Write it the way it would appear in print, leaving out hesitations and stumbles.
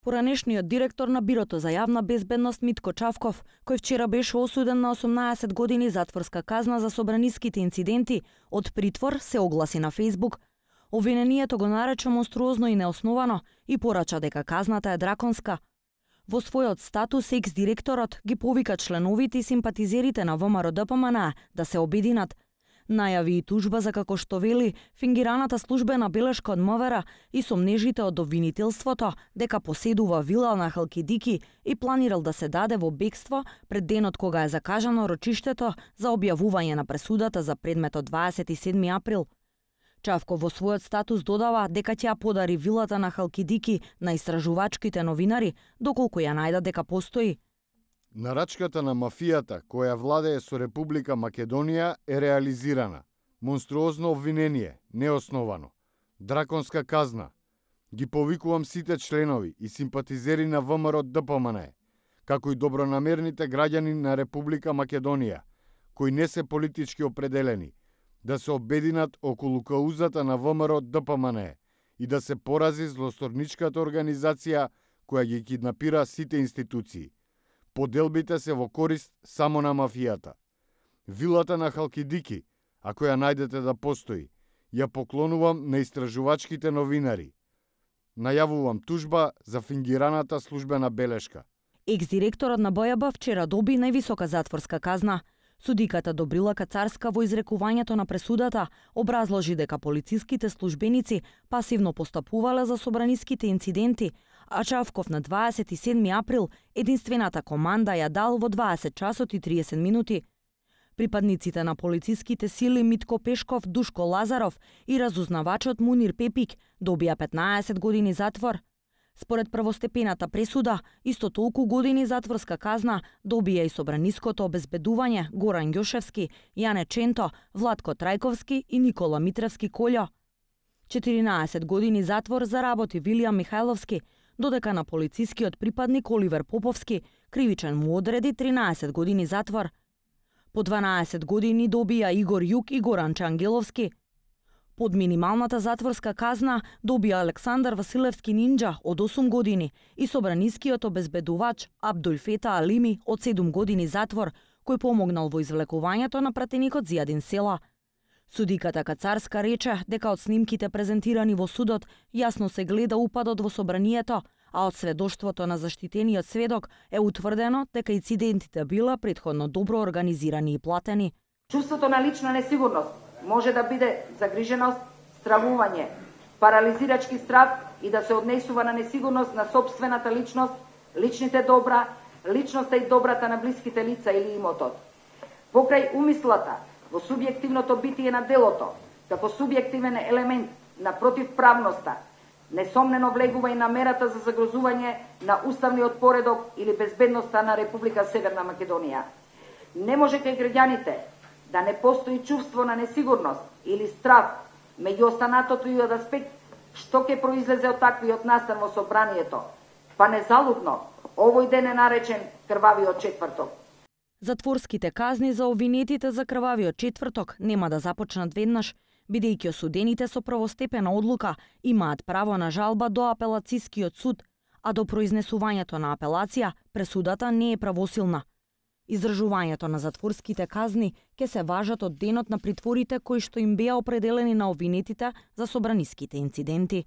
Поранешниот директор на Бирото за јавна безбедност Митко Чавков, кој вчера беше осуден на 18 години затворска казна за собраниските инциденти, од притвор се огласи на Фејсбук. Обвинението го нарече монструозно и неосновано и порача дека казната е драконска. Во својот статус екс-директорот ги повика членовите и симпатизерите на ВМРО-ДПМН да се обединат. Најави и тужба за, како што вели, фингираната службена белешка од МВР и сомнежите од обвинителството дека поседува вила на Халкидики и планирал да се даде во бегство пред денот кога е закажано рочиштето за објавување на пресудата за предметот 27 април. Чавков во својот статус додава дека ќе ја подари вилата на Халкидики на истражувачките новинари, доколку ја најдат дека постои. Нарачката на мафијата, која владее со Република Македонија, е реализирана. Монструозно обвинение, неосновано. Драконска казна. Ги повикувам сите членови и симпатизери на ВМРО-ДПМН, како и добронамерните граѓани на Република Македонија, кои не се политички определени, да се обединат околу каузата на ВМРО-ДПМН и да се порази злосторничката организација која ги киднапира сите институции. Поделбите се во корист само на мафијата. Вилата на Халкидики, ако ја најдете да постои, ја поклонувам на истражувачките новинари. Најавувам тужба за фингираната службена белешка. Екс-директорот на БЈБ вчера доби највисока затворска казна. Судиката Добрила Кацарска во изрекувањето на пресудата образложи дека полициските службеници пасивно постапувале за собраниските инциденти, а Чавков на 27 април единствената команда ја дал во 20 часот и 30 минути. Припадниците на полициските сили Митко Пешков, Душко Лазаров и разузнавачот Мунир Пепик добија 15 години затвор. Според првостепената пресуда, исто толку години затворска казна добија и собраниското обезбедување Горан Ѓошевски, Јане Ченто, Владко Трајковски и Никола Митревски Колјо. 14 години затвор заработи Вилијам Михајловски, додека на полицискиот припадник Оливер Поповски кривичен му одреди 13 години затвор. По 12 години добија Игор Јук и Горанче Ангеловски. Под минималната затворска казна добија Александар Василевски Нинџа од 8 години и собранискиот обезбедувач Абдул Фета Алими од 7 години затвор, кој помогнал во извлекувањето на пратеникот Зијадин Села. Судиката Кацарска рече дека од снимките презентирани во судот јасно се гледа упадот во собранието, а од сведоштвото на заштитениот сведок е утврдено дека инцидентите била претходно добро организирани и платени. Чувството на лична несигурност може да биде загриженост, стравување, парализирачки страв и да се однесува на несигурност на сопствената личност, личните добра, личноста и добрата на блиските лица или имотот. Покрај умислата во субјективното битие на делото, како субјективен елемент на противправноста, несомнено влегува и намерата за загрозување на уставниот поредок или безбедноста на Република Северна Македонија. Не може кај граѓаните да не постои чувство на несигурност или страв меѓу останатото и од аспект што ќе произлезе од таквиот настан во собранието, па незалудно овој ден е наречен крвавиот четврток. Затворските казни за обвинетите за крвавиот четврток нема да започнат веднаш, бидејќи осудените со првостепена одлука имаат право на жалба до апелацискиот суд, а до произнесувањето на апелација пресудата не е правосилна. Издржувањето на затворските казни ќе се важат од денот на притворите кои што им беа определени на обвинетите за собраниските инциденти.